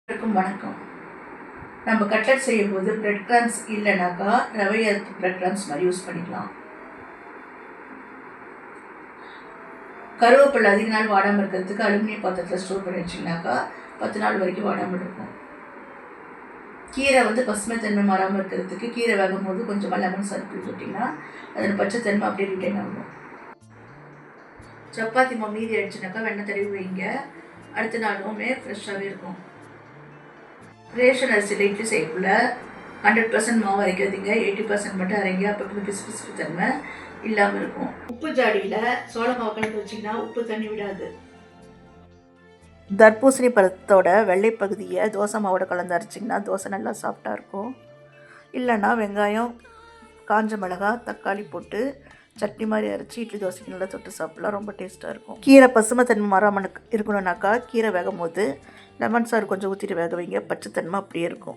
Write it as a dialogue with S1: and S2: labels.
S1: வணக்கம். நம்ம கட்லெட் செய்யும்போது பிரெட் கிரம்ஸ் இல்லைனாக்கா ரவை அரிசி பிரெட் கிரம்ஸ் மாதிரி யூஸ் பண்ணிக்கலாம். கருவேப்பிலை அதிக நாள் வாடாமல் இருக்கிறதுக்கு அலுமினிய பாத்திரத்தில் ஸ்டோர் பண்ணி வச்சிங்கனாக்கா 10 நாள் வரைக்கும் வாடாமல் இருக்கும். கீரை பசுமை தன்மை மாறாமல் இருக்கிறதுக்கு கீரை வேகும் போது கொஞ்சமாக லெமன் சாறு பிடிச்சி விட்டிங்கன்னா அதில் பச்சை தன்மை அப்படியே ரிட்டைன் ஆகும். சப்பாத்தி மாவு மீதி ஆயிடுச்சுனாக்கா வெண்ணெய் தடவி வைங்க. அடுத்த நாளுமே ஃப்ரெஷ்ஷாகவே இருக்கும். ரேஷன் அரிசியில் இட்லி செய்யக்குள்ள 100% மாவு அரைக்காதீங்க, 80% மட்டும் அரைங்க. அப்போ பிசு தன்மை இல்லாமல் இருக்கும். உப்பு ஜாடியில் சோள மாவு கலந்து வச்சிங்கன்னா உப்பு தண்ணி விடாது. தர்பூசணி பழத்தோட வெள்ளை பகுதியை தோசை மாவோட கலந்து அரைச்சிங்கன்னா தோசை நல்லா சாஃப்டாக இருக்கும். இல்லைன்னா வெங்காயம், காஞ்ச மிளகாய், தக்காளி போட்டு சட்னி மாதிரி அரைச்சி இட்லி தோசைக்கு நல்லா தொட்டு சாப்பிட்லாம். ரொம்ப டேஸ்ட்டாக இருக்கும். கீரை பசுமை தன்மை மாறாமல் இருக்கணும்னாக்கா கீரை வேகும் போது லெமன் சாறு கொஞ்சம் ஊற்றிட்டு வேக வைங்க. பச்சை தன்மை அப்படியே இருக்கும்.